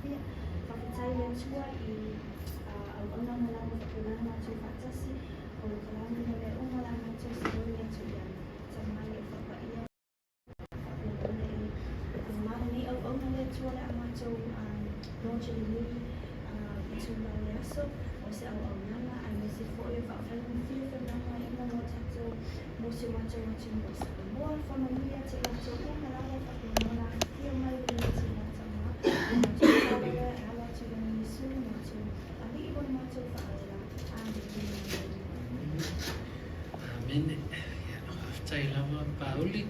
Fia whakatai atua I au ona malama whakulana atu whatasi o le kalama mele o malama atu sinoi atu ia tamai e whapaia whapelona I mara ni au ona le atua le amatou noja I nui I tūma le aso o se au nanga ai me se fo e whaafana whiu whanama I mo tatou mo se matou atu mo sa moa whanauia te atou o malama whapelona Ia mai le atu Amen. Aftai lava pauli.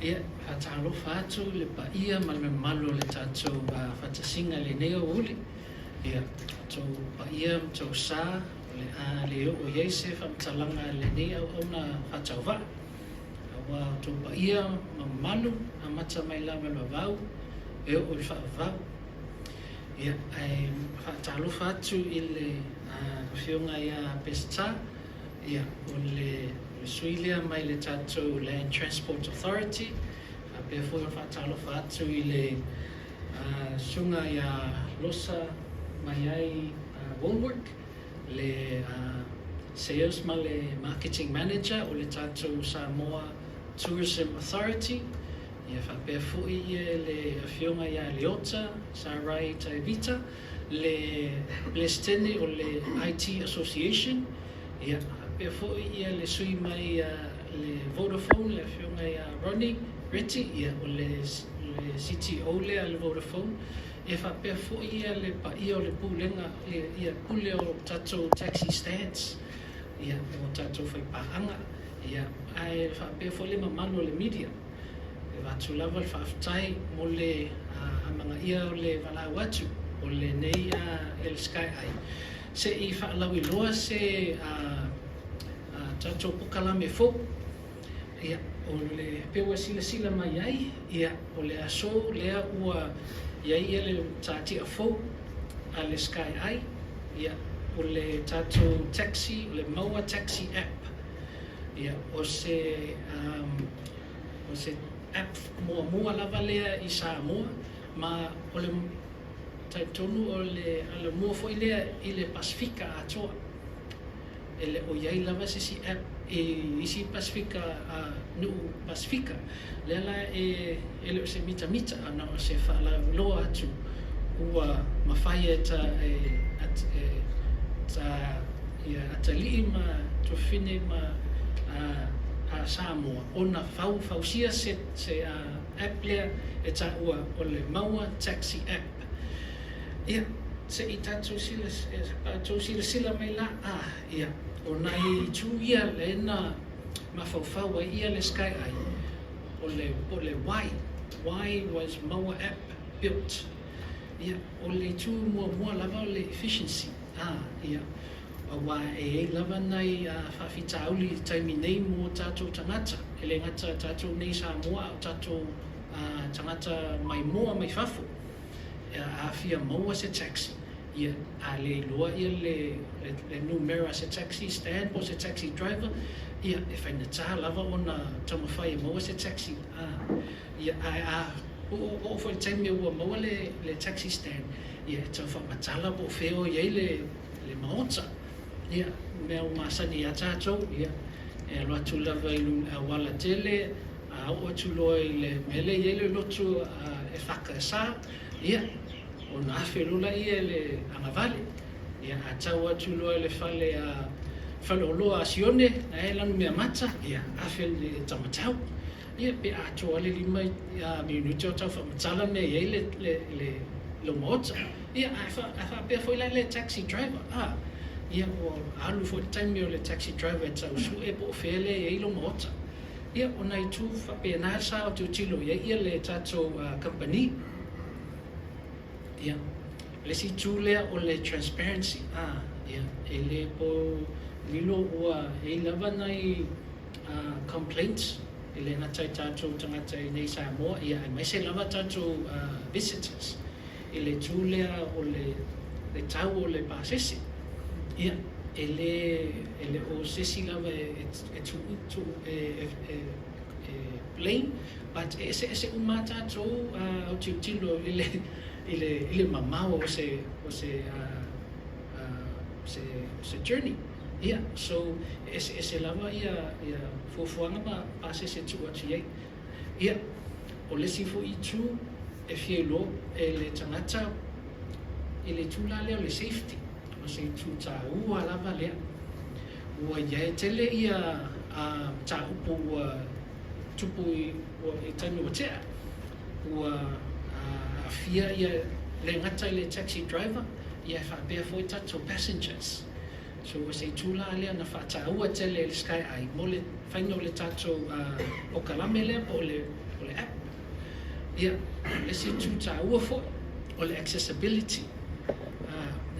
Ia fatalofa atu le paia ma le malo le tatou fatasinga le neo uli. Ia tatou paia tatou sa le le o Iese fatalanga le neo ona fatauva. Awa tatou paia ma malo amata mai lava le vau. E o le whaavau. Ia, ai whaatalofa atu I le whionga ia pesta. Ia, o le suilia mai le tatou Land Transport Authority. Pea fwoi whaatalofa atu I le sunga ia losa mai ai Woolwork. Le sales ma le marketing manager o le tatou Samoa Tourism Authority. Ia whapea fwoi ia le whionga ia Leota, Sarai Taivita, le stene o le IT Association. Ia whapea fwoi ia le sui mai le Vodafone, le whionga ia Ronnie Reti, ia o le CTO lea le Vodafone. Ia whapea fwoi ia le paia o le pulenga, ia pule o tatou taxi stands. Ia o tatou whaipaanga. Ia ai whapea fwoi le mamano le media. Watu lava le whaafitai mo le amanga ia o le walau atu o le nei el sky ai. Se I whaalau I loa se tatou pukalame fo. Ia o le pewa sila mai ai. Ia o le aso lea ua iai ia le tatia fo a le sky ai. Ia o le tatou taxi, o le Maua taxi app. Ia o se app mua lava lea I Samoa ma o le taitonu o le ala mua foi lea I le Pasifika atoa ele o iai lava si app isi Pasifika nuu Pasifika lela ele se mita ana o se fala loa atu ua mawhai atali ma tofine ma Samoa ona fausia se app lea ta ua o le Maua taxi app. Ia se I tatou sila mai la ia o nai tu ia le na mafau ia le sky ai o le why was Maua app built. Ia o le tu mua lava o le efficiency. Ia wa lava nai whawhitauli taimi nei mo tatou tangata. Ele ngata tatou nei Samoa o tatou tangata mai moa mai whafo. Awhia maua se taxi. Ia a le loa ia le numera se taxi stand o se taxi driver. Ia e whaina taha lava o na tamawhai maua se taxi. Ia o whai taimi ua maua le taxi stand. Ia tau whamatala po wheo iei le maota. Ia mea o masani a tātou, ia e loa tu lava I wala tele, o atu loa I le mele I le lotu e whakasa, ia o na awhi lula ia le angavale, ia a tau atu loa le whale o loa asione, na e lanu mea mata, ia awhi le tamatau, ia pe a toa le lima minuti o tau whamatala mea iei le maota, ia a whapea foi le taxi driver, ia o alu fo taimi o le taxi driver tau su e po fele e ilo mota. Ia o nai tu whapea nā sa o tu tilo ia le tatou company. Ia, le si tu lea o le transparency. Ia, e le po lilo ua e lava nai complaints. E le ngatai tatou tangata I nei Samoa. Ia, e mai se lava tatou visitors. E le tu lea o le tau o le pasesi. Ia, ele o sesi lava tu plain, but ese umata to o tilo ele ile mamau o se journey. Ia, so se lava ia fuafuanga pa se tu atu iai. Ia, o lesi fo I tu e fielo e le tangata e le tula leo le safety. O se tu ta ua lava lea. Ua ia e tele ia ta upu tupu I taimi o tea. Ua fia ia le ngata le taxi driver ia whapea fo I tato passengers. So se tula lea na whata ua tele le sky ai mo le whainga o le tato o kalame lea po le app. Ia, le se tuta ua fo o le accessibility.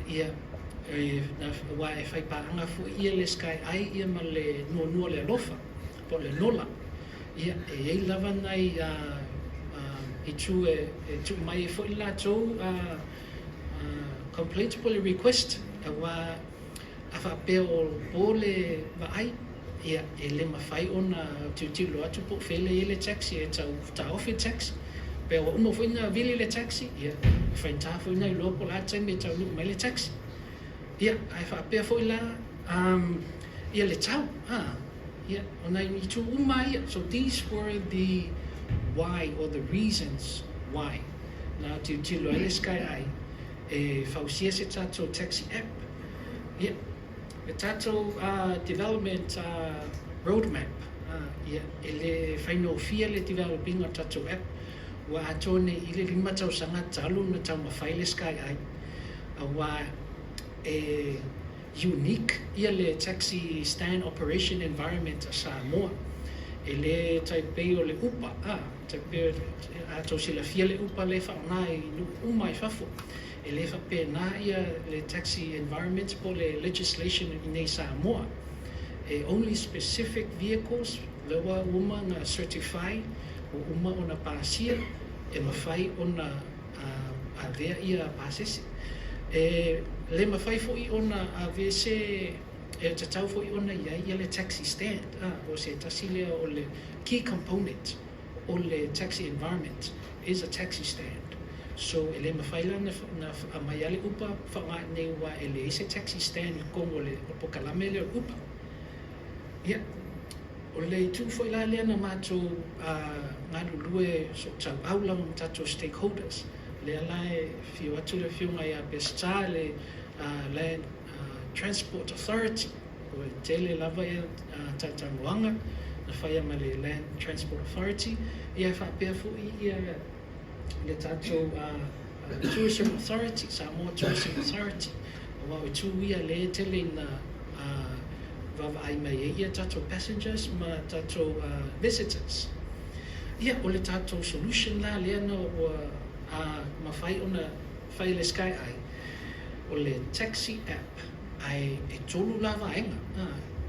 Ia, na wa e whaipaanga fo ia le sky ai ia ma le nuanua le alofa po le nola. Ia, e ei lava nai I tu tu mai fo I latou complaint po le request wa a whapea o le vaai. Ia, e le mawhai ona tiutilo atu po whele I le taxi e ta ofi taxi. Pe o umo fwina vili le taxi. Ia, e whainta fwina I lopo la taime e tau nuku mai le taxi. Ia, ai whapea fo I la ia le tau. Ia, ona I tu uma ia. So these were the why or the reasons why. Na tiutilo ai le sky ai e whausia se tato taxi app. Ia, the tato development roadmap. Ia, e le whaino fia le developing o tato app. Wa atone I le 5 tausanga talu na tau mawhai le sky ai. Wa unique ia le taxi stand operation environment a Samoa. E le taipei o le upa. Taipei ato sila fia le upa le whaonga I uma I whafo. E le whape na ia le taxi environment po le legislation I nei Samoa. Only specific vehicles lewa uma na certify o uma ona pasia e mawhai ona avea ia pasese. Le mawhai fo I ona avea se e tatau fo I ona ia le taxi stand. O se tasilea o le key component o le taxi environment is a taxi stand. So ele mawhaila na maiale upa whanga nei wa ele se taxi stand kongo le pokalame le upa. Ia, o le tu fo ila lea na mato ngadu lue so tau aulang tato stakeholders. Le alae fio atu le fio ngai a besta le Land Transport Authority. O tele lava ia tatanguanga na whaia ma le Land Transport Authority. Ia whapea fo ia le tato Tourism Authority, Samoa Tourism Authority. Wa o tu ia le tele na vava ai mai ia tato passengers ma tato visitors. Ia o le tato solution la lea na o mawhai ona whai le sky ai. O le taxi app ai e tolu lava ainga.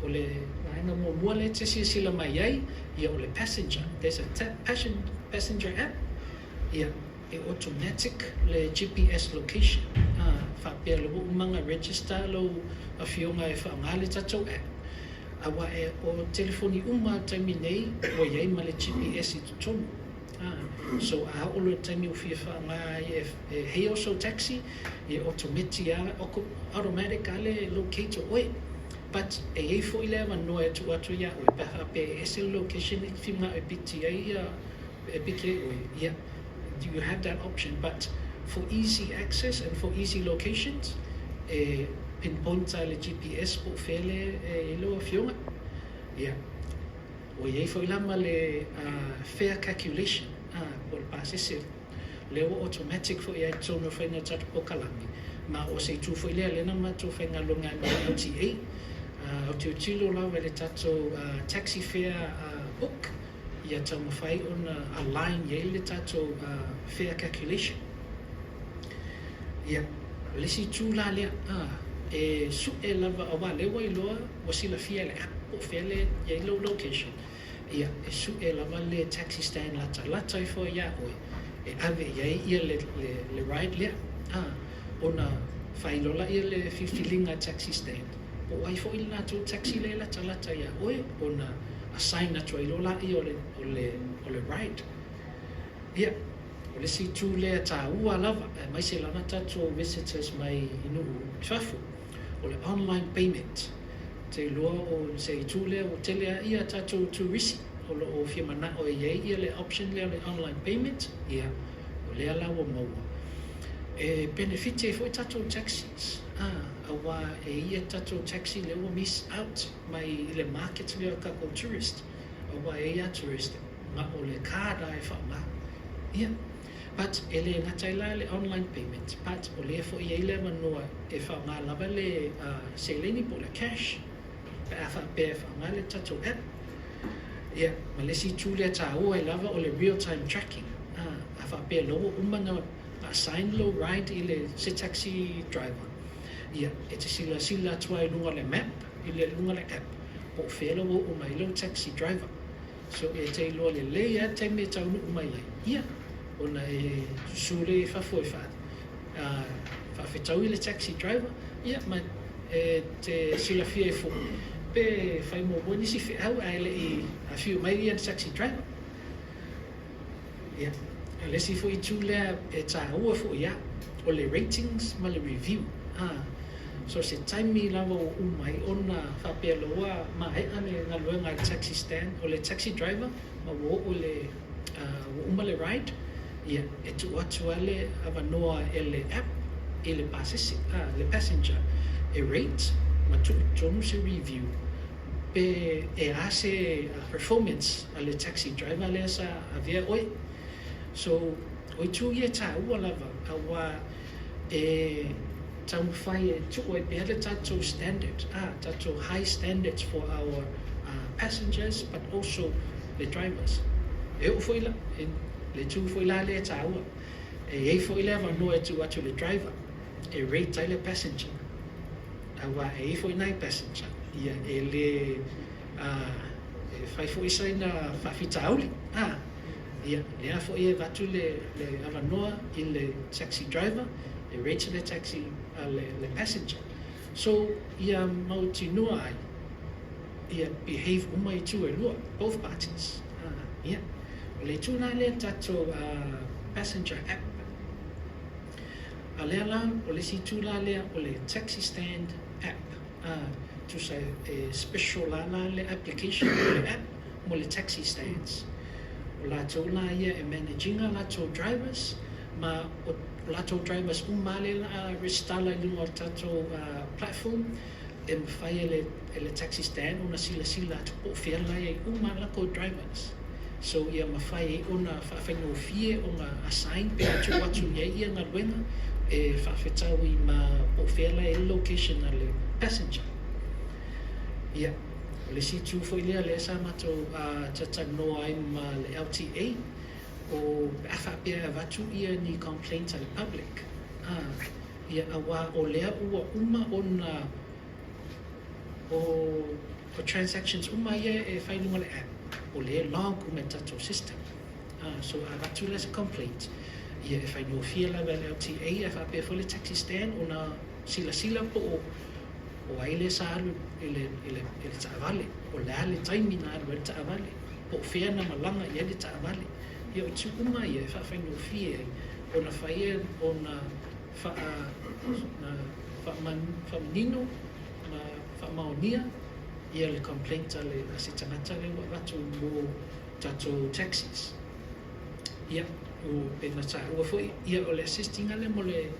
O le ainga mua le te sila mai ai ia o le passenger. There's a passenger app. Ia e automatic le GPS location. Whapea lo umanga register lo a fionga e whaangale tato app. Awa e o telefoni uma taimi nei o iei ma le GPS I tutonu. So a olo taimi o fia whaanga e hei oso taxi e automatic ale locator oe. But e ei fo I lewa noa tu atu ia oe paha pe ese location I whimga e piti e piti oe. Yeah, you have that option, but for easy access and for easy locations, pinpoint le GPS po fele lo fionga. Yeah. O ye fo ilama le fare calculation por pasese le automatic fo ia tono fena tat po kalami. Ma o se tu fo ile le na ma tu fenga longa no LTA. O tu tilo la le tato taxi fare book. Ia tau mawhai on align ye le tato fare calculation. Ia, lesi tu la lea e su e lava awa lewa I loa o sila fia le app o fele ye lo location. Ia, e su e lava le taxi stand lata I fo ia oe. E ave ia le ride lea. Ona whailola ia le whiwhilinga taxi stand. O ai fo ila tu taxi le lata ia oe. Ona assign na tu ilola I o le ride. Ia, o le si tu le ta ua lava mai se lana tatou visitors mai inu fafu o le online payment te loa o se tu le o tele ia tatou turisi o lo o fia mana o ia le option le online payment ia o le ala o maua e benefit foi tatou taxis awa ia tatou taxi le o miss out mai le market le ka ko tourist awa ia tourist ma o le card ai fa ma ia but ele na taila le online payment but o le fo ia le manoa e fa ma lava le se leni po le cash pe fa ma le tatou app ia ma le si tu le ta o e lava o le real time tracking fa pe lo umana assign low ride ile se taxi driver ia e te sila tua i lunga le map i le lunga le app o whelo o mai lo taxi driver so e te ilo le lea te me tau nu mai lai ia ona e sule fafo e whawhetau i le taxi driver ia ma e te sila fia e fo pe whai mo boni si whiau ai le i a whiu mai i taxi driver ia le si fo i tu lea e ta ua fo ia o le ratings ma le review so se taimi lava o umai ona whapea loa ma e ane ngā luenga le taxi stand o le taxi driver ma wo o le uma le ride ia e tu atu ale avanoa e le app e le passenger e rate ma tu tonu se review pe e ase performance a le taxi driver le sa avia oi so oi tu ia ta ua lava awa e tau whai e tuko e pēle tatou standard, tatou high standards for our passengers, but also the drivers. E o fwila, le tu fwila le taua. E fwila wa no e tu atu le driver. E rate tai le passenger. Awa e fwila passenger. Ia e le whai fwisa na whawhitauli. Ia, le a fwila watu le avanoa i le taxi driver. E rate le taxi le passenger. So ia mautinua ai ia behave uma i tu e lua, both parties. Ia, o le tūna le tatou passenger app. A lea la, o le si tūla lea o le taxi stand app. Tu sa special la le application o le app mo le taxi stands. O la tau la ia e managinga la tau drivers, ma o lato drivers umale la restala i lunga tato platform e mwhai ele taxi stand una sila atu po whiala e umala ko drivers so ia mwhai una whawhengo fie o ngā assign pe atu ia ngā luenga e whawhetau i ma po whiala e location a le passenger ia o le si tu whoilea le sa mato tata noa ai ma le LTA o awhapea watu ia ni complaint al public. Ia awa o lea ua uma ona o transactions uma ia e whainunga le app. O lea log uma tato system. So a watu lesa complaint. Ia e whainua fia la wale LTA e whapea fo le taxi stand ona sila po o aile sa alu ele taavale. O lea le taimina alu ele taavale. Po fea na malanga ia le taavale. Ia o tu uma ia e whawhaingo fie ona whaia ona whamanino ma whamaonia ia le complaint le se tangata le watu mo tatou taxis. Ia o pena ta ua foi ia o le assisting ale mo le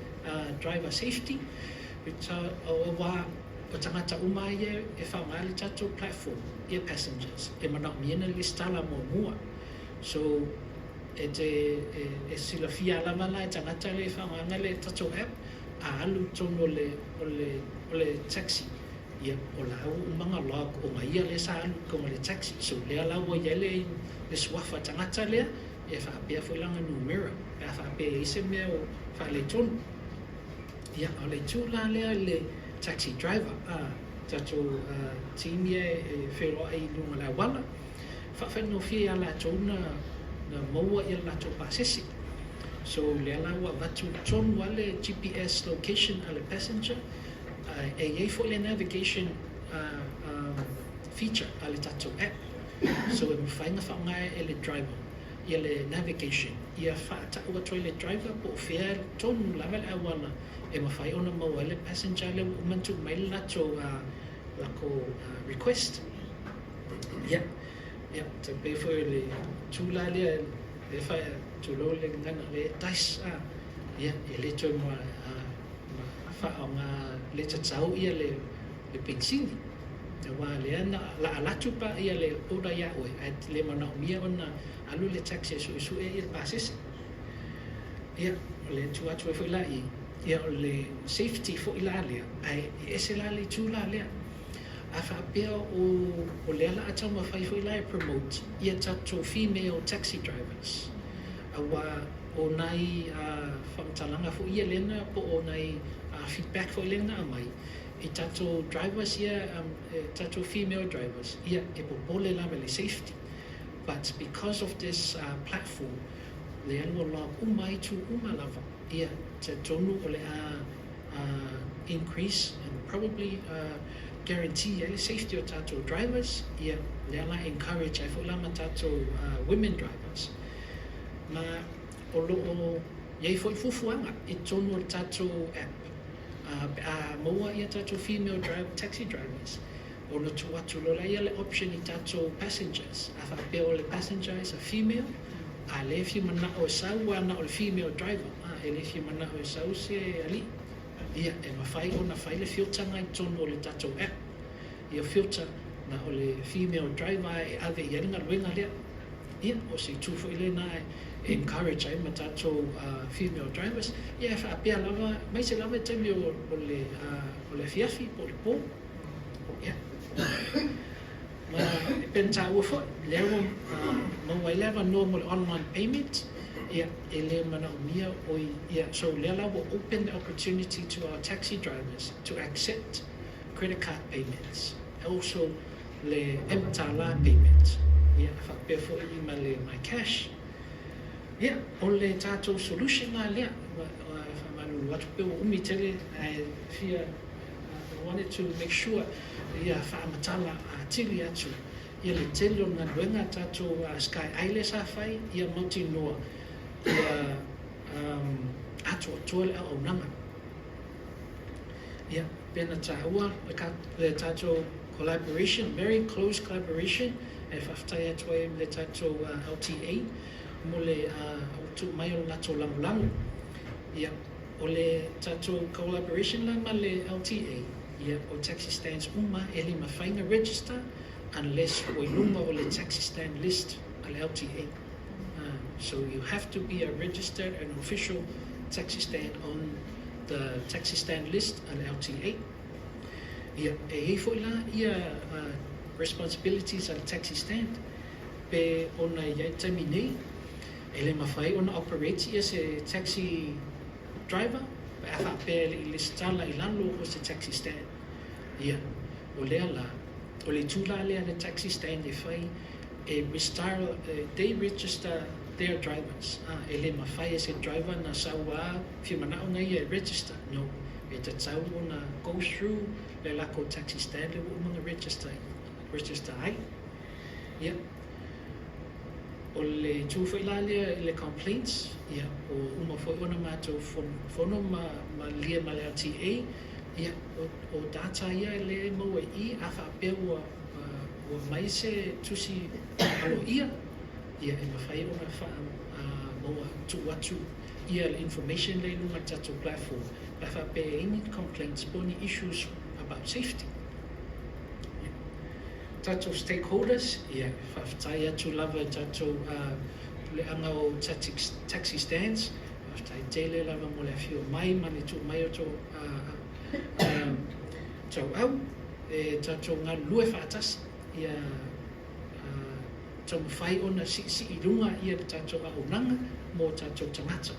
driver safety o wa o tangata uma ia e whaunga le tatou platform ia passengers e mana miena le stala mo mua so e te sila fia lama la e tangata le whaunga le tatou app a alu tono o le taxi ia o la au umanga log o mai le sa alu ko le taxi so le ala o ia le swafa tangata le e fa pe foi langa numero e fa pe ise me o fa le tono ia o le tula le taxi driver tatou team e whero ai lunga la wala fa no fia la tona na Maua ia lato pasesi. So le ala wa watu ton wale GPS location ale passenger e fo le navigation feature ale tato app. So e mwhainga whaunga e le driver. ia le navigation ia whaatau atua le driver po o whea tonu lawa le awana e mawhai ona maua le passenger le umantu mai le nato lako request ia te pefo le tula le whai tulo le ngana le tais ia e le toi ma wha nga le tatau ia le pensini e wā lea na la alatu pa ia le oda ia oe at le mana umia ona alu le taxi su e il passes ia le tu atu fo la I ia le safety fo ila le ai ese la le tu la le a fa pe o le ala ata ma fai fo ila promote ia tatu female taxi drivers a wa o nai whamtalanga fo ia lena po o nai feedback fo lena mai I tato drivers ia tato female drivers ia e popole la le safety but because of this platform le anu la umai tu umalava ia te tonu o le increase and probably guarantee le safety o tato drivers ia le ala encourage ai fo la tato women drivers ma o lo iei fo fufuanga I tonu o tato app Maua ia tato female taxi drivers o no tu atu lola ia le option I tato passengers a wha peo le passenger is a female a le fi mana o sau ana o le female driver e le fi mana o sau se ali ia e mawhai o na whai le filter ngai tono o le tato app ia filter na o le female driver e ave ia ringa ruenga lea ia o se tufo ile na encourage ai matato female drivers ia fa apia lava mai se lava temi o le fiafi po le po ia ma pensa o fo le mo wai lava normal online payment ia ele mana umia o ia so le lava open the opportunity to our taxi drivers to accept credit card payments also le emtala payments ia fa pe fo I my cash ia o le tatou solution na lea whamalu atu pe o umi tele fia I wanted to make sure ia whaamatala tiri atu ia le tele o ngā ruenga tatou Sky Isles a whai ia mauti noa ia atu o tuale au nanga ia pena tāua le tatou collaboration very close collaboration e whaftai atu e le tatou LTA mo le tu mai o nato lamulangu ia o le tato collaboration la ma le LTA ia o taxi stands uma e le mawhainga register unless o ilunga o le taxi stand list al LTA so you have to be a registered and official taxi stand on the taxi stand list al LTA ia e hei fo la ia responsibilities al taxi stand pe ona ia terminei ele mawhai ona operate ia se taxi driver pe a whapea I le stala I lalo o se taxi stand ia o lea la o le tula lea le taxi stand e whai they register their drivers ele mawhai e se driver na saua fia manao na ia register no e te tau ona go through le lako taxi stand le umanga register ai ia o le tūwhai la lea le complaints ia o uma foi ona mātou whono ma lia ma le LTA ia o data ia le maua I a whapea ua mai se tusi alo ia e mawhai ona wha maua tu atu ia le information le lunga tato platform a whapea any complaints poni issues about safety tato stakeholders ia whaftai atu lava tato le anga o taxi stands whaftai tele lava mo le whio mai mani tu mai o tō tau au e tato ngā lue whaatas ia tau mwhai ona si I runga ia tato a onanga mo tato tangata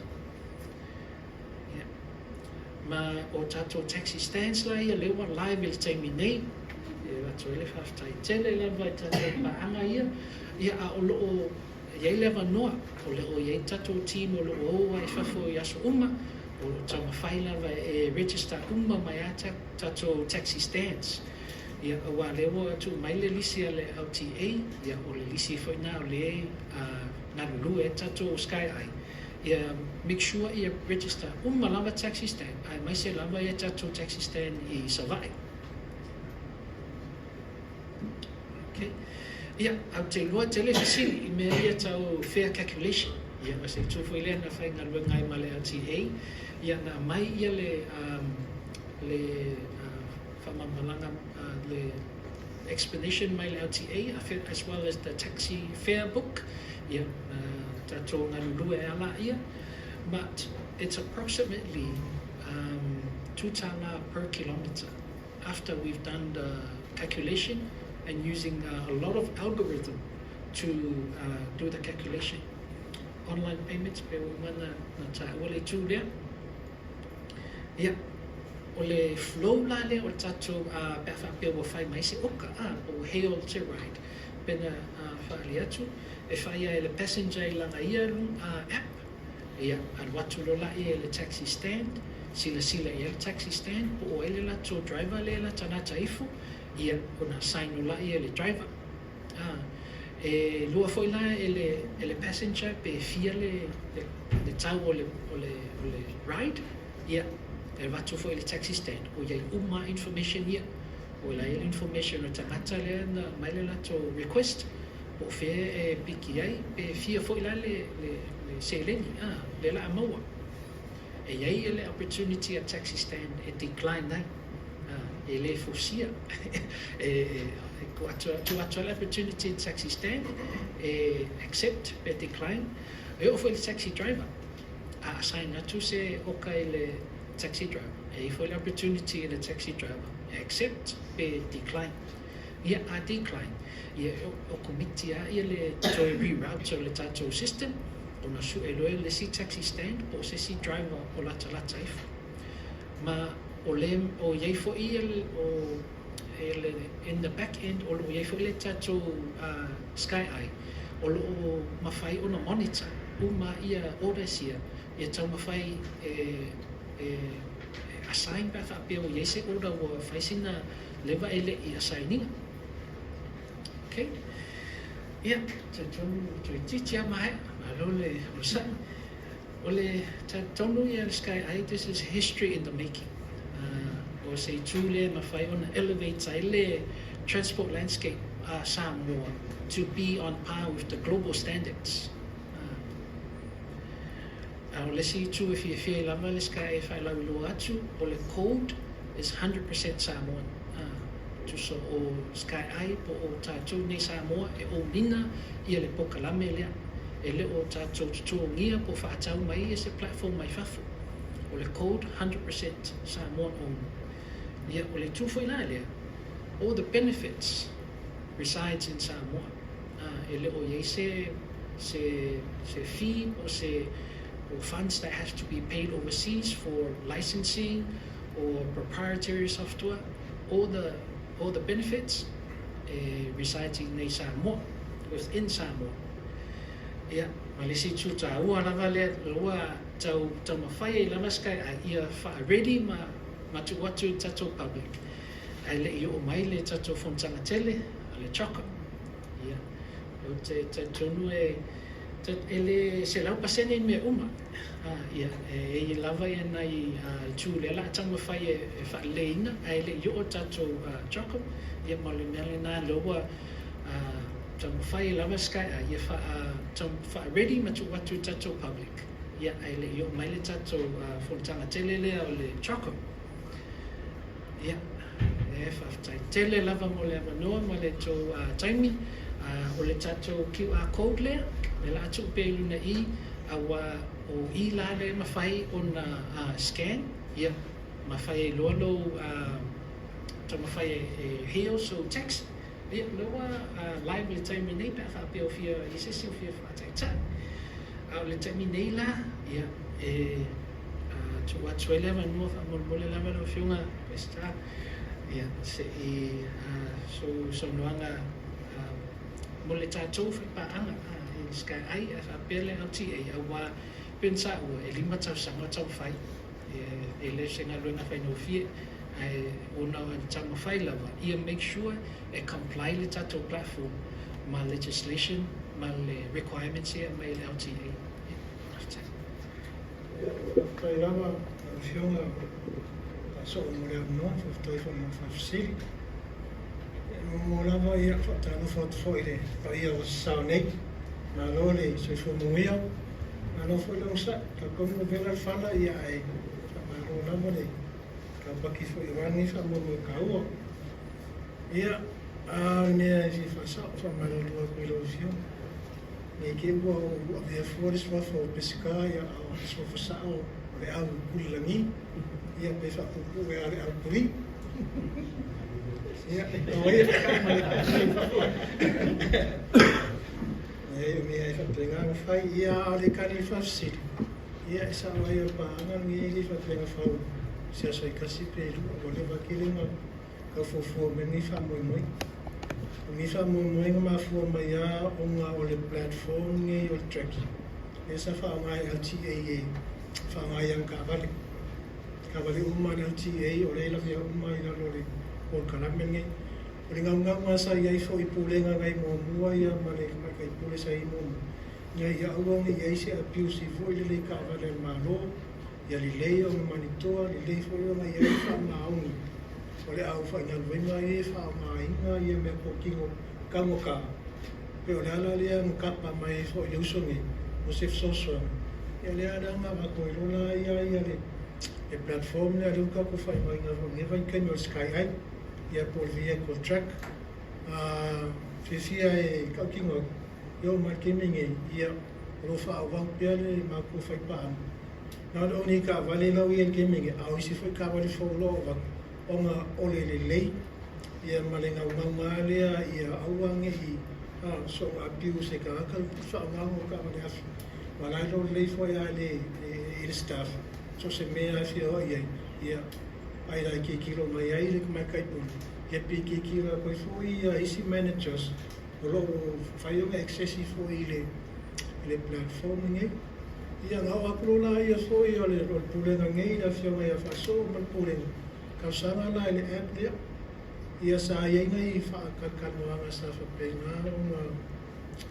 ma o tato taxi stands la ia lewa live il taimi nei to le whaftai tele lava tato paanga ia a o loo iei lewa noa o leo iei tato team o loo oa I whafo I aso uma o tau mawhai lava e register uma mai a tato taxi stands ia wa le wo atu mai le lisi le LTA ia o le lisi foi na le na lu e tato sky ai ia make sure ia register lava taxi stand ai mai se lava ia tato taxi stand I Savai. Okay. Ia au te lua tele fasili I mea ia tau fair calculation ia ma se tu foi le na fai ngalua ngai ma le LTA ia na mai ia le whamamalanga the explanation mai le LTA as well as the taxi fare book ia tato ngalua e ala ia but it's approximately 2 tala per kilometer after we've done the calculation and using a lot of algorithm to do the calculation. Online payments pe mana na ta wale tu dia ia ole flow la le o tato pe fa pe wo fai mai se oka o hail to ride pena fa ali atu e fa ia le passenger la ia app ia al watu lo la ia le taxi stand sila ia le taxi stand o ele la to driver le la tana taifu ia ona sign la ia le driver e lua foi la ele passenger pe fia le tau o le ride ia e watu foi le taxi stand o ia information ia o la information o tangata le na mai le la to request o fe e piki ai pe fia foi la le seleni le la Maua e iai le opportunity at taxi stand e decline that e le fosia to actual opportunity at taxi stand e accept pe decline e o foi le taxi driver assign atu se oka le taxi driver e foi le opportunity in the taxi driver accept pe decline ia a decline ia o committee ia le to reroute le tato system ona su e loe le si taxi stand o se si driver o lata if ma o le o iei fo ia o ele in the back end o lo iei fo le tato sky eye o lo mawhai ona monitor uma ia oresia ia tau mawhai assign pa fa pe o iei se ora o faisina leva ele I assigning okay ia tu titia mai Ole tonu ia sky ai this is history in the making o se tule ma fai on elevate ile transport landscape Samoa to be on par with the global standards ole si tu if you feel lava le sky if I love lo atu ole code is 100% Samoan to so o sky ai po o tatu ni Samoa e o nina ia le pokalame lea ele o tatou tutongia po whaatau mai e se platform mai whafu. O le code 100% Samoan owned. Ia o le tūwhai la lea, all the benefits resides in Samoa. Ele o iei se fee or funds that have to be paid overseas for licensing or proprietary software, all the benefits resides in Samoa, within Samoa. Ia, malisi tu taua lava le loa tau mawhai lava sky a ia wha ready ma tu watu tato public. Ai le I o mai le tato fontanga tele, a le choco. Ia, o te tonu ele se lau pasene me uma. Ia, e lava ia nai tu le la tau mawhai e wha leina, ai le I o tato choco. Ia ma le mele na loa tau mawhai lava sky a ia tau wha ready ma tu watu tato public. Ia ai le I o mai le tato fontanga tele lea o le choco. Ia, e whaftai tele lava mo le manoa ma le tō taimi o le tato QR code lea. Le la atu pe luna I awa o I la le mawhai o na scan. Ia, mawhai e loalo tau mawhai e heo so text. Ia, loa live le taimi nei pe a whapea o fia I sesi o fia whatai ta. O le taimi nei la, ia, tu watu ele manua whamolmole lama no whiunga Westa. Ia, se I so noanga mole tātou whaipaanga I sky ai a whapea le LTA awa pensa ua e 5 tau sanga tau whai. E le se ngā luenga whai no fie ai ona o tama whai lava ia make sure e comply le tatou platform ma legislation ma le requirements ia mai le LTA. Kai lava fionga so mo le no toi fo mo fasili mo lava ia tano fo ile pa ia o sa nei na lole so fo mo ia na no fo lo sa ka como vera fala ia ai ma lo lava le ka paki fo ia ni fa mo ka o ia a ne si fa sa fa ma lo lo fio me ke wo de flores fo pescar ia so fa sa o le au kulangi ia pe fa ku e ale au puri ia o ia ka mai e me ai fa tenga fai ia ale ka ni fa sit ia sa mai pa nga ni li fa tenga fa sia sai kasi pe o le va kile ma ka fo me ni fa mo mi fa mo ma fo ma ia o nga o le platform ni o track esa fa mai LTA fa mai ang Kawali uma na LTA o leila fia uma i lalo le o kanamengi. O le ngau masa iai fo i pulenga ngai mo mua ia ma le kai pule sa i mo. Ia ia auangi iai se apiusi fo i le kawale malo. Ia li lei o manitoa, li lei fo i o ngai iai fa maungi. O le au fa ngalwenga i fa mainga ia me ko kingo kamoka. Pe o le ala lea mkapa mai fo i le usongi o se fsoso. Ia le adanga mako i rola ia le e platform le aluka ko fai mai nga ro neva kai no sky ai ia por vehicle track fia e ka kingo yo marketing e ia ro fa wa pele ma ko fai pa na lo ni ka vale lo ia gaming au si foi ka vale fo lo wa onga ole le ia malenga male ia auange i so apiu se ka fa ma ka vale af wala lo le foi ale il staff so se mea si o ia ai la ki kilo mai ai le mai kai pu ia pi ki kilo ko foi ia isi managers lo fai o access fo le platform nge ia nga wa prola ia foi o le pule nge ia fio ia fa so man pule ka sanga la le app dia ia sa ia ngai fa ka no anga sa fa pe nga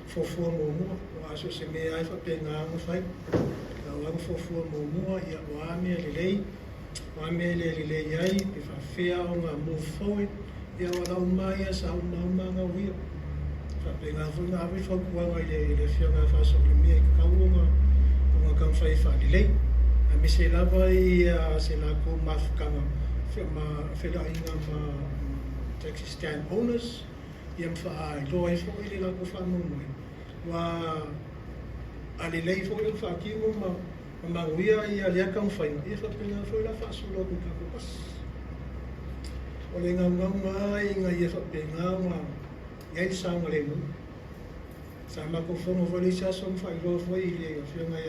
fo mo o aso se mea ai fa pe nga fai wang fo mo ia wa me le lei ai pe fa fea o nga mo foi ia wa mai sa nga wi fa pe nga fo nga wi fo kwa nga le fia nga fa so me ka nga kan fai fa lei a me se lava ia se la ko ma ka fe la inga ma taxi stand owners ia fa ai lo ai fo ile la ko fa mo wa ale lei fo le fa ki ma uia ia le ka fai ia fa pena fo la fa so lo ku ka ko pas o le ngau mai nga ia fa pena ma ia sa ma le mu sa ma ko fo mo fo le sa so fa lo fo ile fa nga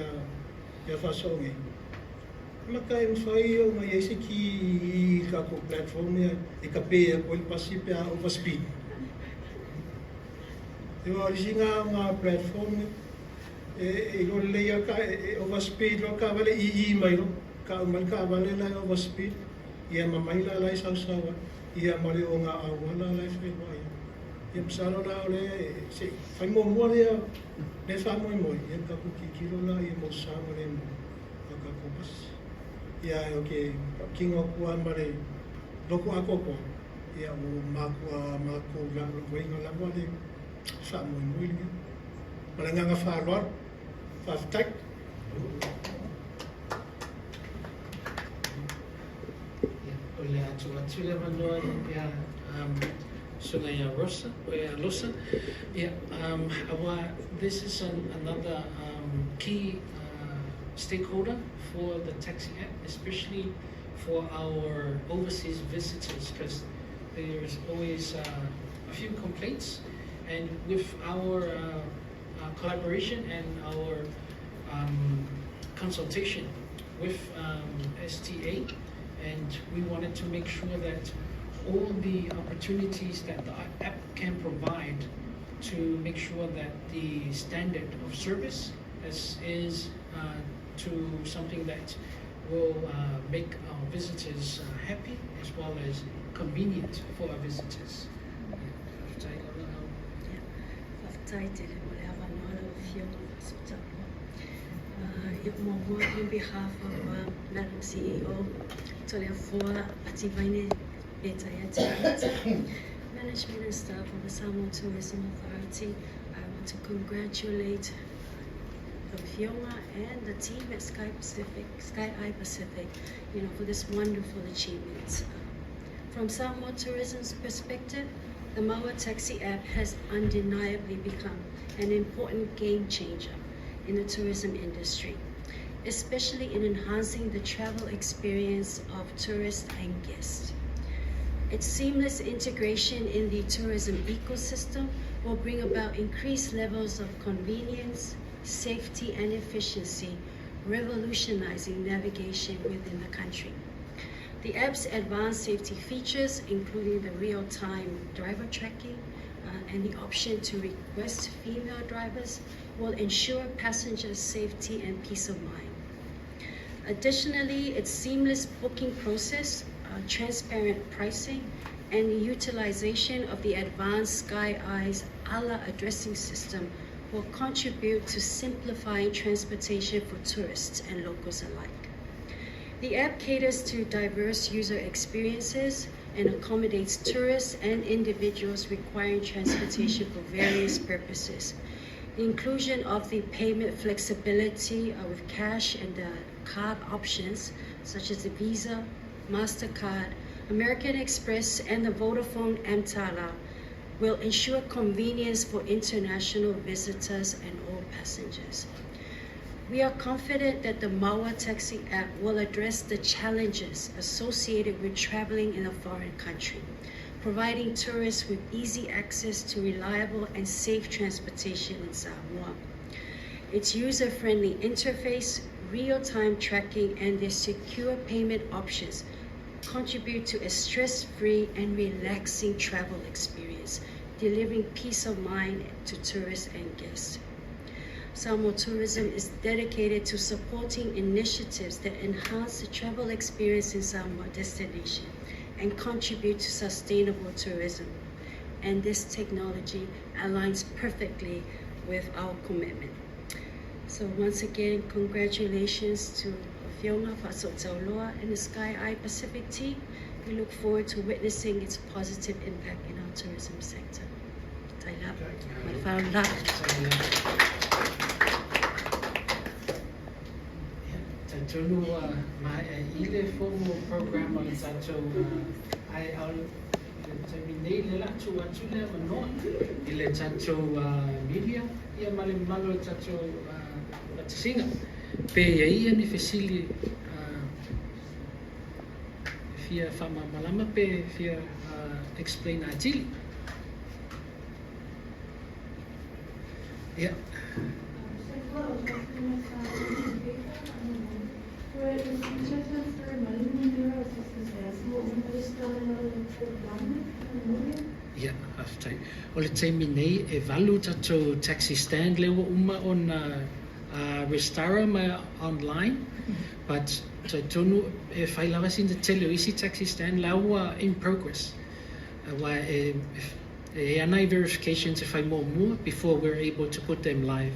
ia fa so nge ma ka im fai o ma ia se ki ka ko platform ia e ka pe ko il pasipe a overspeed e o original ma platform e lo leia ka overspeed lo ka vale i mai lo ka man ka vale la overspeed ia mamai la lai sa ia male o nga awala lai fai mai ia msalo la le se fai mo le fa mo ia ka ku ki kilo la ia mo sa mo le ka ko pas ia okay kingo ku amare loko akoko ia mo mako la lo wenga la vale fa mo ia malanga fa lor Perfect. Ole atu le manoa ia sunga ia rosa ia losa ia this is another key stakeholder for the taxi app, especially for our overseas visitors, because there's always a few complaints, and with our collaboration and our consultation with STA, and we wanted to make sure that all the opportunities that the app can provide to make sure that the standard of service is to something that will make our visitors happy as well as convenient for our visitors. On behalf of Madam CEO, management and staff of the Samoa Tourism Authority, I want to congratulate the Fiona and the team at Sky Eye Pacific, for this wonderful achievement. From Samoa Tourism's perspective, the Maua Taxi app has undeniably become an important game changer in the tourism industry, especially in enhancing the travel experience of tourists and guests. Its seamless integration in the tourism ecosystem will bring about increased levels of convenience, safety, and efficiency, revolutionizing navigation within the country. The app's advanced safety features, including the real-time driver tracking and the option to request female drivers, will ensure passengers' safety and peace of mind. Additionally, its seamless booking process, transparent pricing, and the utilization of the advanced Sky Eyes ALA addressing system will contribute to simplifying transportation for tourists and locals alike. The app caters to diverse user experiences and accommodates tourists and individuals requiring transportation for various purposes. The inclusion of the payment flexibility with cash and card options such as the Visa, MasterCard, American Express, and the Vodafone Mtala will ensure convenience for international visitors and all passengers. We are confident that the Maua Taxi app will address the challenges associated with traveling in a foreign country, providing tourists with easy access to reliable and safe transportation in Samoa. Its user-friendly interface, real-time tracking, and their secure payment options contribute to a stress-free and relaxing travel experience, delivering peace of mind to tourists and guests. Samoa Tourism is dedicated to supporting initiatives that enhance the travel experience in Samoa destination and contribute to sustainable tourism. And this technology aligns perfectly with our commitment. So once again, congratulations to Fiona Fasotauloa and the Sky Eye Pacific team. We look forward to witnessing its positive impact in our tourism sector. Taila, Tonu ile fomo program on tato ai al terminate le latu atule no ile tato media ia male malo tato singa pe ia ni fesili fia fama malama pe fia explain atili yeah. Yeah, after ole taimi nei e valu tato taxi stand lewa uma on restaura ma online, but tonu e whailawa sin the tele isi taxi stand lawa in progress. Wa anai verifications if I more before we're able to put them live.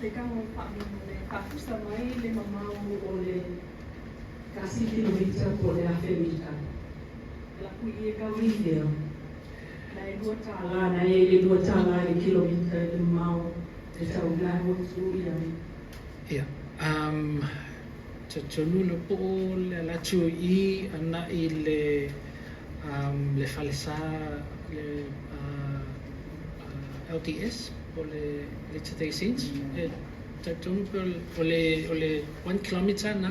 Teka mo pamimule kapusa mai le mamau ole kasi kilomita po le afemita la kuie ka video na e dua tala e kilomita le mau e tau na ho tuia yeah tonu le po le latu I ana I le falsa le LTS ole today since tonu ole 1 kilometer na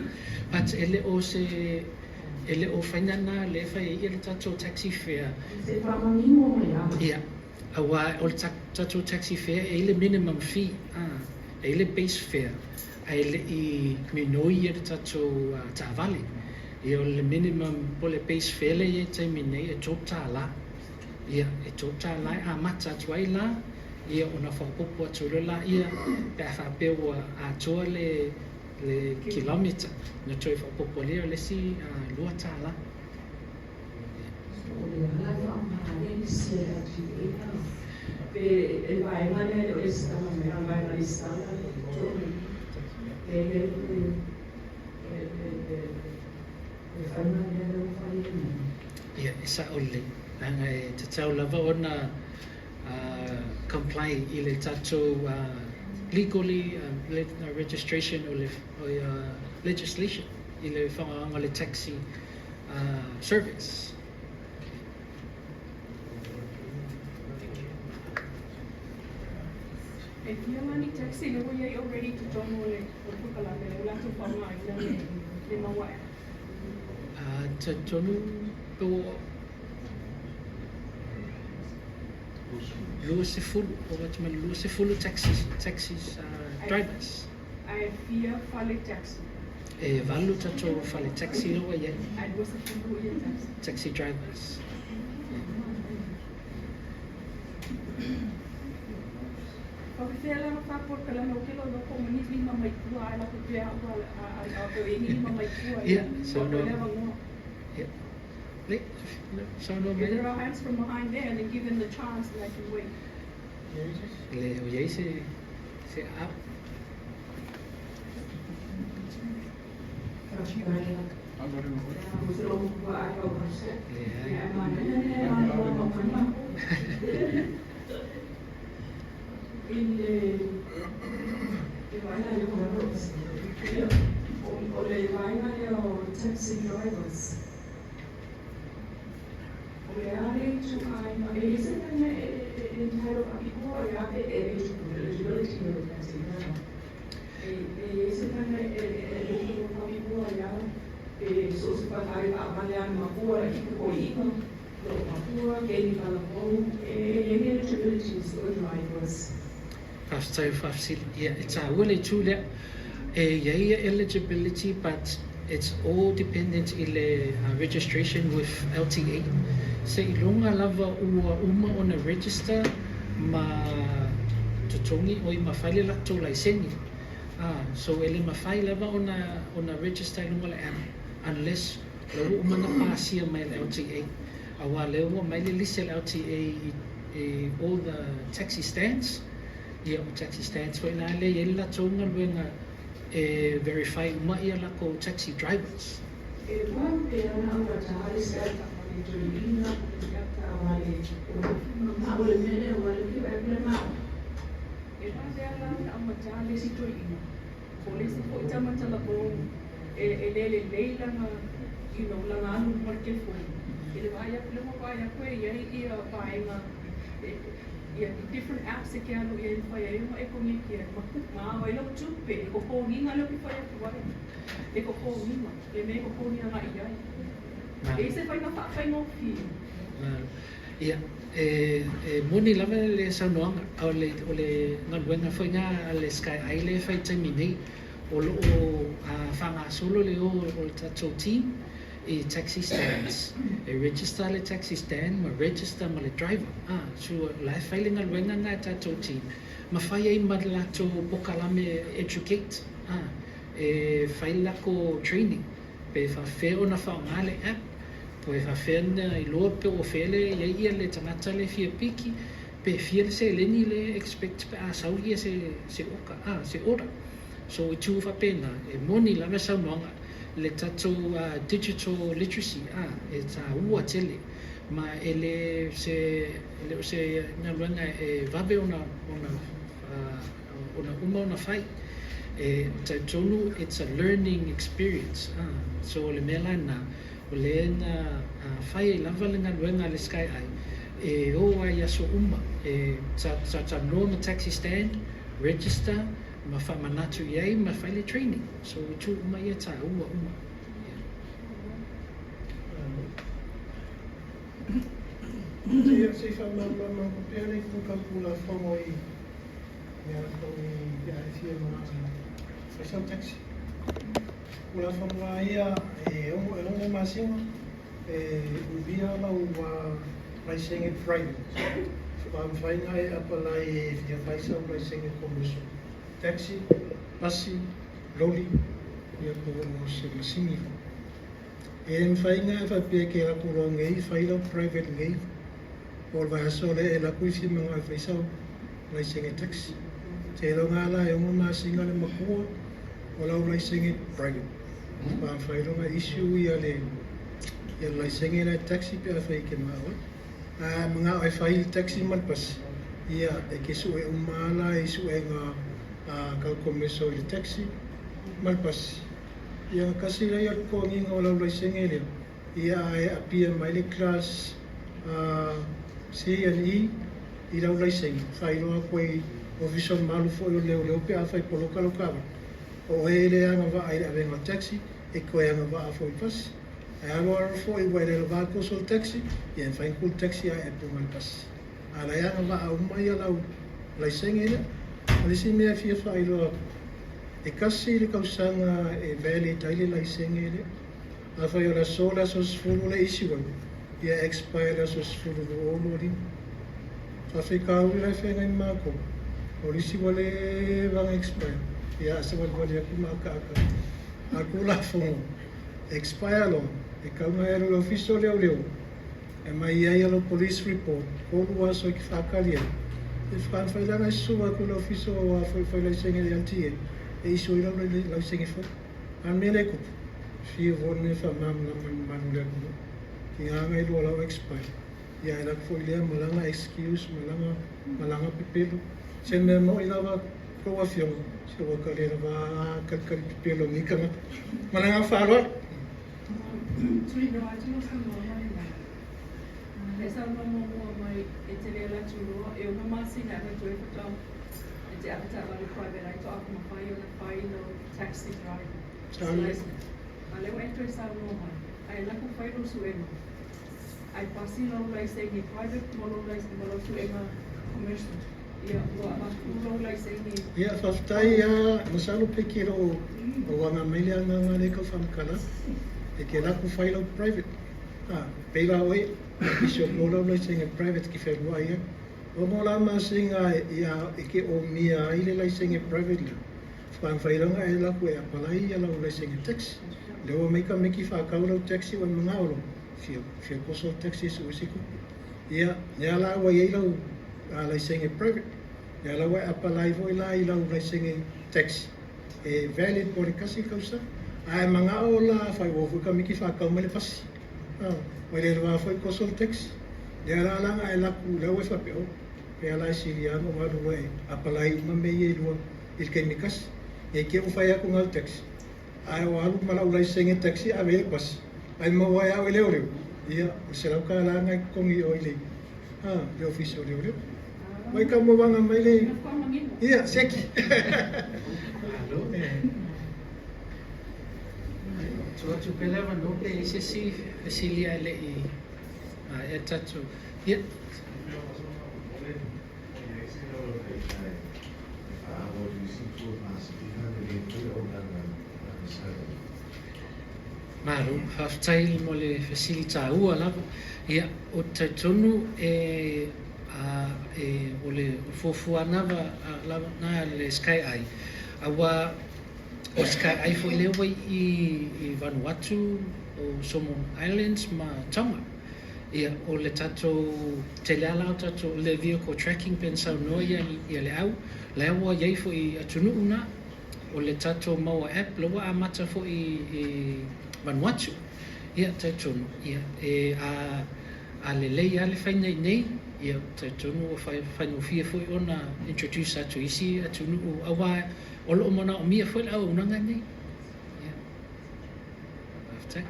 but ele o fainana le fai ele tato taxi fare se fa manimo ya yeah awa ole tato taxi fare ele minimum fee ele base fare ele I minoi ele tato tavali Ia o le minimum pole base fele ia taimi nei e tōp tā la. Ia e tōp tā la a mata atu ai la. Ia ona whapopo atu la ia pe a whapeo a toa le kilomita. Na toi whapopo lea le si lua tā la. Ia, isa ole. Anga e te tau lava ona comply i le tatou legally registration o legislation i le whangaanga le taxi service. E kia mani taxi le woi ai already to tono le pukalame le ulatu whangai le Maua. Te tonu po lua se fulu, o watu mani lua se fulu taxis drivers. Ai fia fale taxi. E valu tatou fale taxi loa ia. Ai lua se fulu ia taxi. Taxi drivers. Pakisela na kapor kala no kilo no komunis lima mai tua ala ko pia ala ko ini lima mai tua. Yeah, so no. Yeah. So no. There are hands from behind there and then give them the chance and I can wait. Le o yai se up. Taxi drivers. We are to I'm isn't entitled to eligibility of the taxi driver. Isn't so sepatari abalian Maua iko Maua geni palapong eligibility for drivers. Yeah, it's a really true that eligibility, but it's all dependent in the registration with LTA. Se ilonga lava uma on a register ma tutongi o ma file la to license. So ele ma file lava on a register ilonga la unless lo uma na pasia mai LTA. Awa leo mai le list LTA all the taxi stands. Yeah, taxi stands for na le ela tonga luenga verify uma ia la ko taxi drivers. Different apps que ano ia fai uma economia ma vai lo tupe ko ko ninga lo que fai ko vai e ko ko ninga e me ko ko ninga ia e se fai na fai no fi ia moni lava le sanoanga o le na luenga foi nga le sky ai le fai terminei o fanga solo le o tatou team e taxi stands e register le taxi stand ma register ma le driver so la failing al wenga nga tatou team ma fai ai ma la to pokalame educate e fai la ko training pe fa fe ona fa ngale app pe fa fe na I lo pe o fele ia le tangata le fia piki pe fia se le ni le expect pe sa ia se oka se ora so tu fa pena e moni la me sa monga le tatou digital literacy it's ua tele ma ele se na luenga vave ona una fai tautonu it's a learning experience so le mela na le na fai lava le luenga le sky ai o ai aso uma sa no na taxi stand register ma fa manatu iai ma fai le training so tu uma ia ta uma Ia se fa ma pere ko ka pula fongo I ia ko I ia fia ma sa taxi Ula whanua ia e ongo masinga ubia lau laisenge private. Whaamwhainga e apalai e fia whaisau laisenge commercial. Taxi, basi, loli, ia ko o se masingi. E mwhainga e whapia ke rakuro ngei, whailau private ngei. O le wahasole e la kuifi mga e whaisau laisenge taxi. Te ronga la e ongo masinga le makua o lau laisenge private. Whaamwhainga issue ia le laisenge na taxi pe a whai ke maua. Mga ai whai taxi malpas. Ia e ke su e umala e su e ngā kau komeso i taxi malpas. Ia kasi rei at ko nginga o lau laisenge leo. Ia e apia mai le class C&E i lau laisenge. Whairoa koe official malu fo i leo leo pe a whai poloka lokawa. O e le anga wa ai avenga taxi e koe anga wa a fo i pasi. E alo fo i waere la vako sol taxi i en whain kul taxi a e pungan pasi. A la anga wa a umai a lau laisenge leo. Alisi mea fia whairoa e kasi le kausanga e vele taile laisenge le. A whai o la sola so sfuru le isi wau. Ia expire so sfuru lo olo rin. Whawhi ka uri rai whenga i mako. O lisi wale wang expire. Ia asa wale aku maka aka. Aku la whongo. Expire lo. E kaunga e lo ofiso leo leo. E mai ia lo police report. Kolu aso ki whakalia. E whaanwhailanga sua ku le ofiso a whai laisenge le antie. E iso i lau laisenge whai. An mele kupu. Fia vone whamam na manu lea kupu. Ki anga i lua lau expire. Ia e lak fo i lea malanga excuse, malanga pipelo. Sen mea mo i lawa koa fionga. Se waka lea lawa kalkali pipelo nikanga. Malanga wharoa. Tui no atu no kama mai mai. E sa mama mua mai e te lea la turoa e una masi na ka tue whatau. E te apita la le private ai to aku mawhai o na whai no taxi driver. Tāne. A leo e tue sa mua mai. Ai laku whai no suenga. Ai pasi lau laisenge private mo lau suenga commercial. Ia ua aku lau laisenge. Ia whaftai a masalo pe ki ro o wanga meile anga ngā leka whamkana. E ke laku whailau private. Peila oe, iso mo lau laisenge private ki whairua ia. O mo la masinga ia e ke o mia ai le laisenge private lea. Whaamwhairanga e laku e apalai ia lau laisenge taxi. Leo meika meki whakau lau taxi wa mga olo. Fia koso taxi su usiku. Ia, nea la wa iei lau laisenge private. Nea la wa apalai vo ila i lau laisenge taxi. E valid po le kasi kausa. Ai mga o la whai wofu ka miki whakau mele pasi. Wai le rwa whai koso taxi. Nea la langa e laku lau e whapeo. Pea la siriano maru e apalai uma me iei lua il kei mikasi. E ke u whai aku ngau taxi. Ai o alu malau laisenge taxi a vele pasi. Ai Maua e au e leo leo. Ia, o se lau ka langa i kongi o i le. Le ofisio leo leo. Mai ka mwanga mai le. Ia, seki. Alo. Tu pela no te ise si silia le I e tatu. Ia. Maru, haftai mo le facilita ua lava. Ia, o te tonu o le fofua nava lava na le Sky Eye. Awa o Sky Eye fo ile wai I Vanuatu o Solomon Islands ma Tonga. Ia, o le tato te leala o tato le vehicle tracking pen sau noa ia le au. Le awa iei fo I atunu una o le tato Maua app lawa a mata fo I Vanuatu. Ia te tonu. Ia a le lei a le whainei nei. Ia te tonu o whainu fia fo I ona introduce atu isi atunu o awa o loo mana o mia fo I au unanga nei. Ia. After.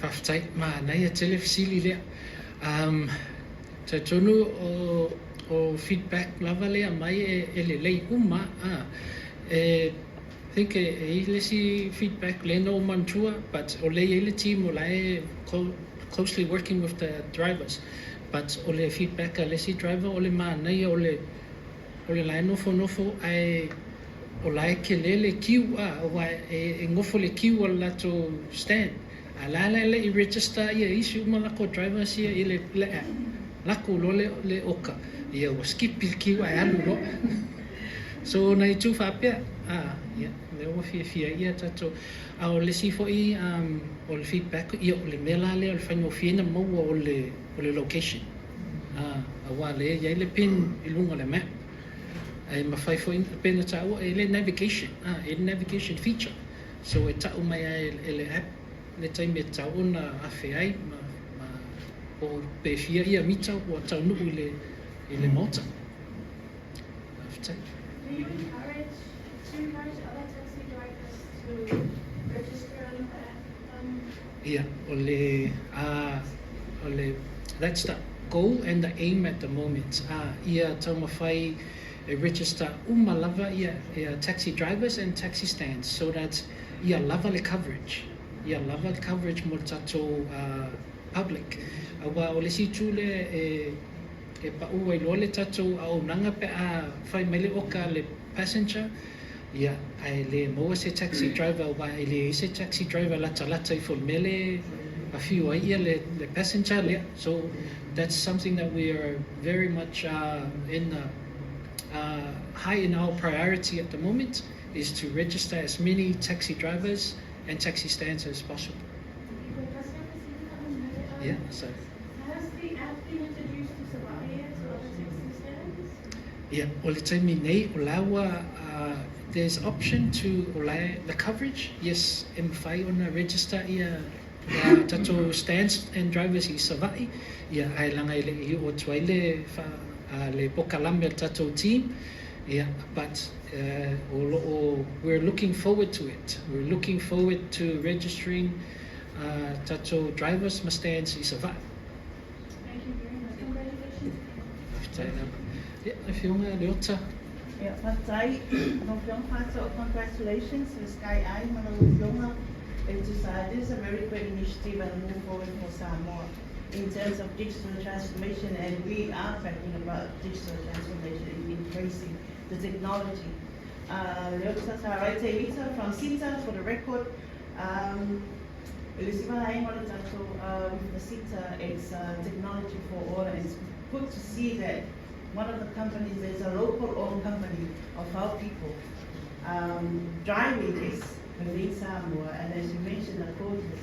Whaftai, nei a telefisili lea. Te tonu o feedback lava lea mai e le lei uma. Think e lesi feedback le no mantua, but o le team o lai closely working with the drivers. but ole feedback a lesi driver ole manai ole lai nofo ai o lai ke lele kiu o e ngofo le kiu o lato stand a la i register ia isi uma lako driver sia i le lako lo le oka ia o skip il kiu ai alu lo so na i tu whapea ia le o fia ia tato a o le sifo i o le feedback ia o le mela le o le whaingo whina maua o le location a wa le ia le pin i lunga le map ai mawhai fo in pena tau e le navigation feature so e tau mai ai le app le taime tau na awhi ai ma o pe fia ia mita o tau nuu i le mota Do you encourage other taxi drivers to register on that? ia o le that's the goal and the aim at the moment ia tau mawhai register lava ia taxi drivers and taxi stands so that ia lava le coverage mo tato public awa o le situ le e pa ua i le tato au nanga pe whai mai le oka le passenger ia ai le moa se taxi driver wa ai le se taxi driver lata i fol mele a few ai ia le passenger le so that's something that we are very much high in our priority at the moment is to register as many taxi drivers and taxi stands as possible. Yeah, so. Has the app been introduced to Savaiya to other taxi stands? Yeah, o le taimi nei o laua there's option to o lai the coverage. Yes, whai ona register ia tato stands and drivers i Savaiya. Ia ai langa i le o tuaile le pokalame tato team. Yeah, but we're looking forward to it. We're looking forward to registering tato drivers stands i Savaiya. Thank you very much. Congratulations. Yeah, if you want to Yeah, Patai, no congratulations to Sky Eye, Manawiyonga. It is a very great initiative and move forward for Samoa in terms of digital transformation, and we are talking about digital transformation in embracing the technology. Leota Saraita from CITA for the record. With the CITA, it's technology for all, and it's good to see that one of the companies is a local-owned company of our people driving this within Samoa, and as you mentioned, the code is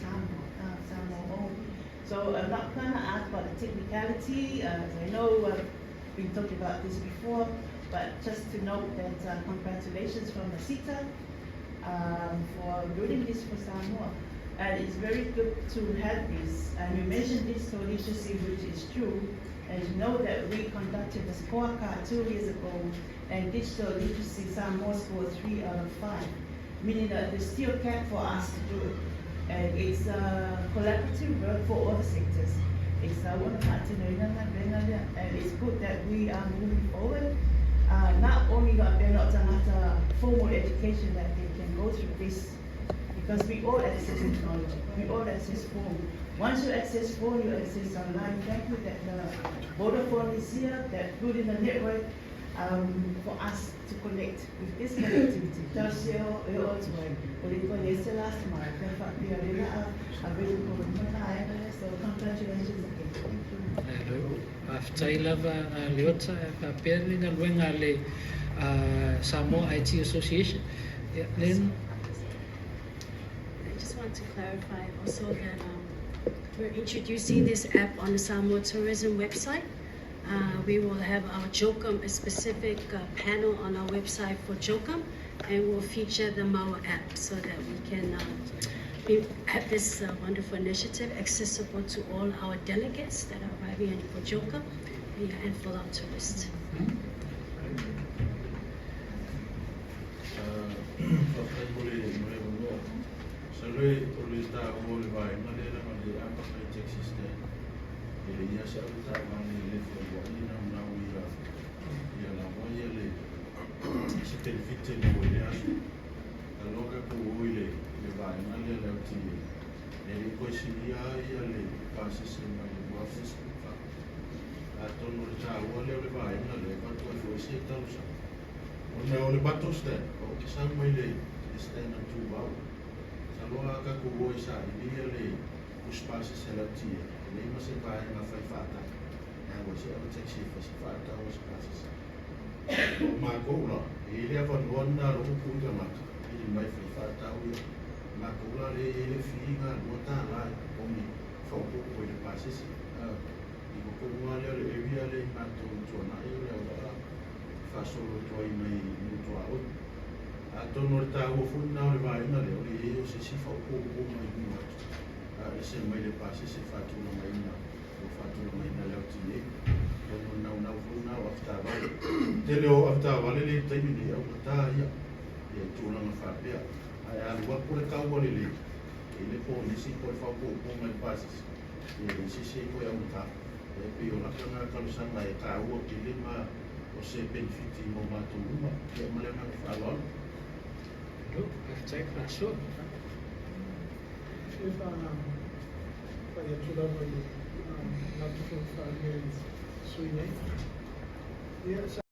Samoa owned. So I'm not going to ask about the technicality. I know we've talked about this before, but just to note that congratulations from the CITA for building this for Samoa. And it's very good to have this. And you mentioned digital literacy, which is true. And you know that we conducted a scorecard 2 years ago, and digital literacy Samoa scored 3 out of 5, meaning that there's still a gap for us to do it. And it's a collaborative work for all the sectors. It's one of and it's good that we are moving forward. Not only that they're not formal education that they can go through this, because we all access technology, we all access phone. Once you access phone, you access online. Thank you that Vodafone is here, that building the network for us to connect with this connectivity. So congratulations again. Thank you. After lava leota paperlinga luenga le Samoa IT Association. Yeah, then I just want to clarify also that we're introducing this app on the Samoa Tourism website. We will have our Jokum, a specific panel on our website for Jokum, and we'll feature the Maua app so that we can have this wonderful initiative accessible to all our delegates that are arriving in for Jokum and for our tourists. tono le tāua leo le vaenga le pato e foi se talo sa. O le bato stand, o ke sang mai le stand and two wow. Sa loa ka kuo i sa i le uspase se la tia. Le ima se vaenga fai fata. Ya wa se o te chifa se fata o uspase sa. O ma koula, e le ava luana ro kuga maka. I mai fai fata o ia. Ma koula le fiinga luata lai. O mi fauko o le pase se. Kung le area le mato tona e le ora fa solo toi mai muto ao a tono le tau fu na le vai na le o se si fa ko mai no a se mai le passe se fa tu mai na o fa tu mai na le tine tono na fu na o sta va te le o sta va le te ni o ta ia e tu na fa pe a lua por ka o le e po ni si por fa ko mai passe e si ko ya muta e pe o laka ngā kalusanga e ka ua ki lima o se benefiti mo mātou uma ki a malema ki whaalon. Look, I've taken a shot. If I get to love you, not to feel 5 years, sweet name. Yes.